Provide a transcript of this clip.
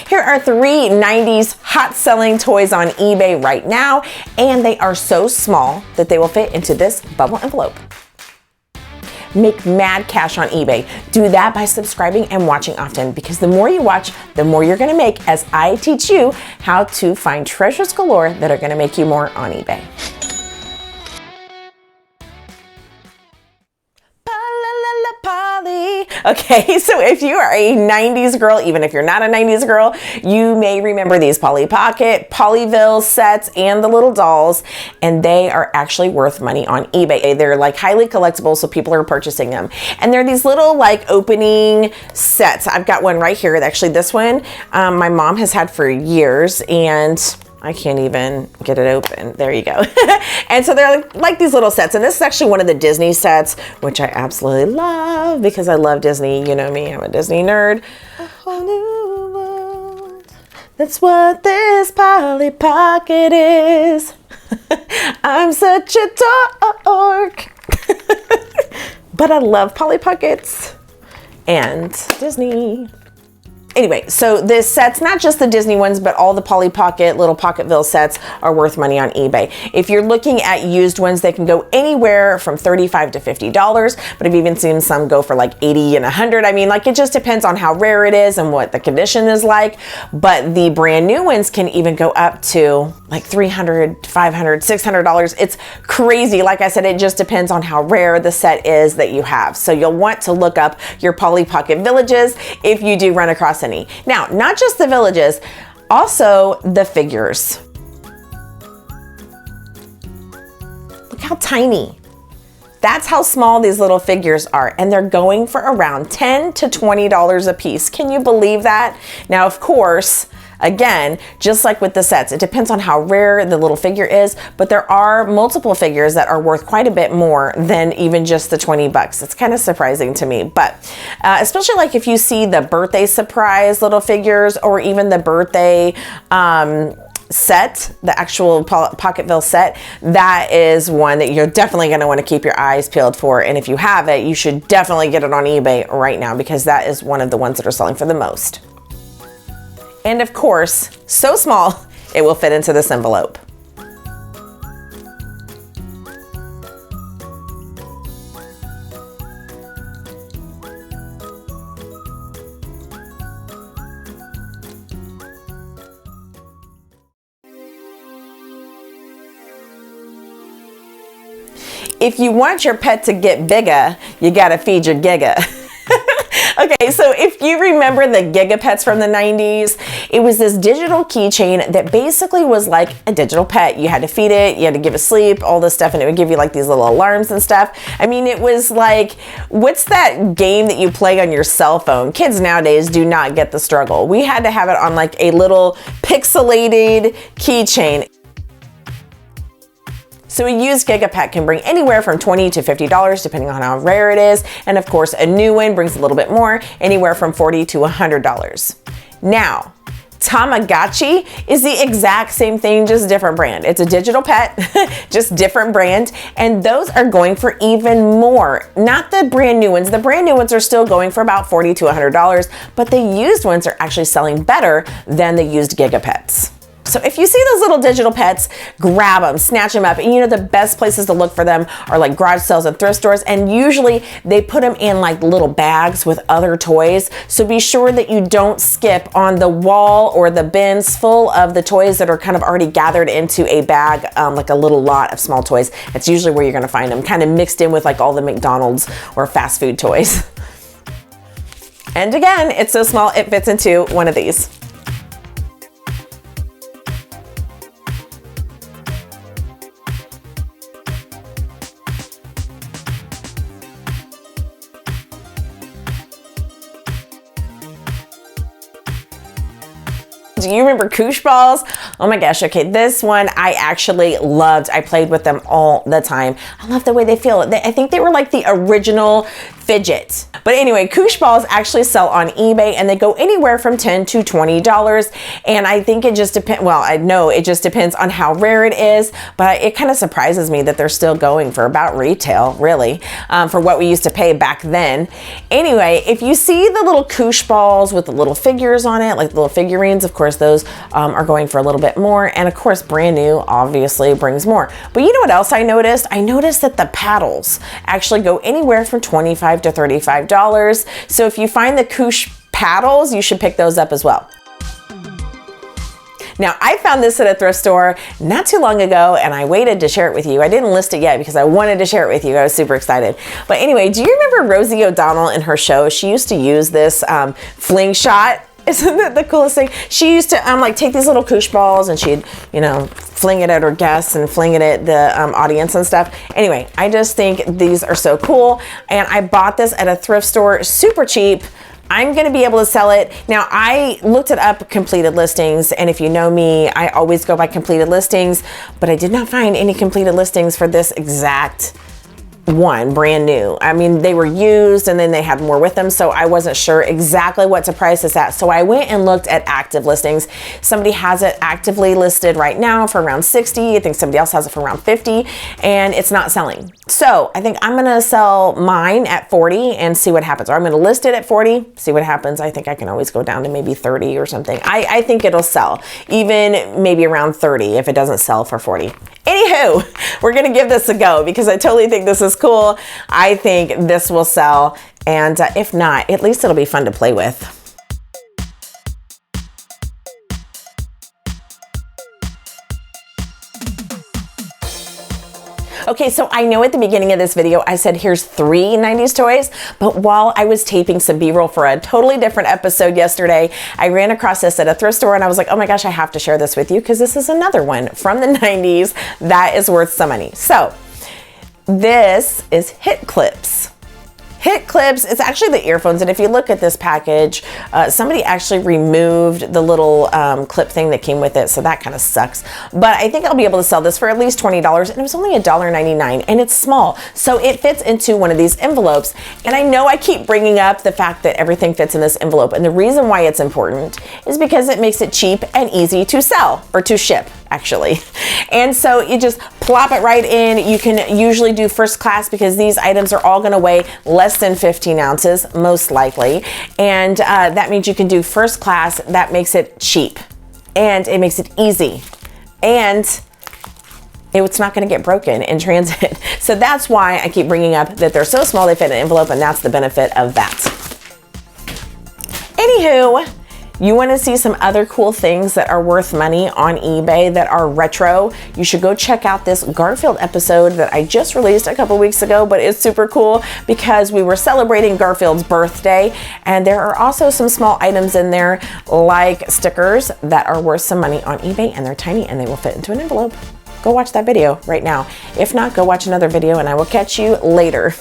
Here are 3 90s hot selling toys on eBay right now, and they are so small that they will fit into this bubble envelope. Make mad cash on eBay. Do that by subscribing and watching often, because the more you watch, the more you're gonna make as I teach you how to find treasures galore that are gonna make you more on eBay. Okay, so if you are a 90s girl, even if you're not a 90s girl, you may remember these Polly Pocket, Polyville sets, and the little dolls, and they are actually worth money on eBay. They're like highly collectible, so people are purchasing them. And they're these little like opening sets. I've got one right here. Actually, this one my mom has had for years, and I can't even get it open. There you go. And so they're like these little sets. And this is actually one of the Disney sets, which I absolutely love because I love Disney. You know me, I'm a Disney nerd. A whole new world. That's what this Polly Pocket is. I'm such a dork. But I love Polly Pockets and Disney. Anyway, so this set's not just the Disney ones, but all the Polly Pocket, little Pocketville sets are worth money on eBay. If you're looking at used ones, they can go anywhere from $35 to $50, but I've even seen some go for like 80 and 100. I mean, like it just depends on how rare it is and what the condition is like, but the brand new ones can even go up to like $300, $500, $600. It's crazy. Like I said, it just depends on how rare the set is that you have. So you'll want to look up your Polly Pocket villages if you do run across any. Now, not just the villages, also the figures. Look how tiny. That's how small these little figures are, and they're going for around $10 to $20 a piece. Can you believe that? Now, of course, again, just like with the sets, it depends on how rare the little figure is, but there are multiple figures that are worth quite a bit more than even just the 20 bucks. It's kind of surprising to me, but especially like if you see the birthday surprise little figures or even the birthday set, the actual Pocketville set, that is one that you're definitely going to want to keep your eyes peeled for. And if you have it, you should definitely get it on eBay right now, because that is one of the ones that are selling for the most. And of course, so small, it will fit into this envelope. If you want your pet to get bigger, you gotta feed your giga. Okay, so if you remember the Giga Pets from the 90s, it was this digital keychain that basically was like a digital pet. You had to feed it, you had to give it sleep, all this stuff, and it would give you like these little alarms and stuff. I mean, it was like, what's that game that you play on your cell phone? Kids nowadays do not get the struggle. We had to have it on like a little pixelated keychain. So a used Giga Pet can bring anywhere from $20 to $50 depending on how rare it is. And of course, a new one brings a little bit more, anywhere from $40 to $100. Now, Tamagotchi is the exact same thing, just different brand. It's a digital pet, just different brand. And those are going for even more. Not the brand new ones. The brand new ones are still going for about $40 to $100, but the used ones are actually selling better than the used Giga Pets. So if you see those little digital pets, grab them, snatch them up. And you know, the best places to look for them are like garage sales and thrift stores. And usually they put them in like little bags with other toys. So be sure that you don't skip on the wall or the bins full of the toys that are kind of already gathered into a bag, like a little lot of small toys. That's usually where you're gonna find them, kind of mixed in with like all the McDonald's or fast food toys. And again, it's so small, it fits into one of these. Do you remember Koosh balls? Oh my gosh, okay, this one I actually loved. I played with them all the time. I love the way they feel. I think they were like the original fidget. But anyway, koosh balls actually sell on eBay and they go anywhere from $10 to $20. And I think it just depends, well, I know it just depends on how rare it is, but it kind of surprises me that they're still going for about retail, really, for what we used to pay back then. Anyway, if you see the little koosh balls with the little figures on it, like the little figurines, of course, those are going for a little bit more. And of course, brand new obviously brings more. But you know what else I noticed? I noticed that the paddles actually go anywhere from $25 to $35. So if you find the koosh paddles, you should pick those up as well. Now, I found this at a thrift store not too long ago, and I waited to share it with you. I didn't list it yet because I wanted to share it with you. I was super excited. But anyway, do you remember Rosie O'Donnell in her show? She used to use this fling shot. Isn't that the coolest thing? She used to like take these little koosh balls and she'd, you know, fling it at her guests and fling it at the audience and stuff. Anyway, I just think these are so cool. And I bought this at a thrift store, super cheap. I'm gonna be able to sell it. Now, I looked it up, completed listings, and if you know me, I always go by completed listings, but I did not find any completed listings for this exact one, brand new. I mean, they were used and then they had more with them, so I wasn't sure exactly what to price this at. So I went and looked at active listings. Somebody has it actively listed right now for around 60. I think somebody else has it for around 50, and it's not selling. So I think I'm gonna sell mine at 40 and see what happens. Or I'm gonna list it at 40, see what happens. I think I can always go down to maybe 30 or something. I think it'll sell, even maybe around 30 if it doesn't sell for 40. Anywho, we're gonna give this a go because I totally think this is cool. I think this will sell, and if not, at least it'll be fun to play with. Okay, so I know at the beginning of this video, I said here's 3 90s toys, but while I was taping some B-roll for a totally different episode yesterday, I ran across this at a thrift store and I was like, oh my gosh, I have to share this with you because this is another one from the 90s that is worth some money. So this is hit clips. Hit clips, it's actually the earphones, and if you look at this package, somebody actually removed the little clip thing that came with it, so that kind of sucks. But I think I'll be able to sell this for at least $20, and it was only $1.99, and it's small, so it fits into one of these envelopes. And I know I keep bringing up the fact that everything fits in this envelope, and the reason why it's important is because it makes it cheap and easy to sell, or to ship, actually. And so you just plop it right in. You can usually do first class because these items are all gonna weigh less than 15 ounces, most likely. And that means you can do first class. That makes it cheap and it makes it easy. And it's not gonna get broken in transit. So that's why I keep bringing up that they're so small they fit in an envelope, and that's the benefit of that. Anywho, you want to see some other cool things that are worth money on eBay that are retro? You should go check out this Garfield episode that I just released a couple weeks ago, but it's super cool because we were celebrating Garfield's birthday, and there are also some small items in there like stickers that are worth some money on eBay, and they're tiny and they will fit into an envelope. Go watch that video right now. If not, go watch another video and I will catch you later.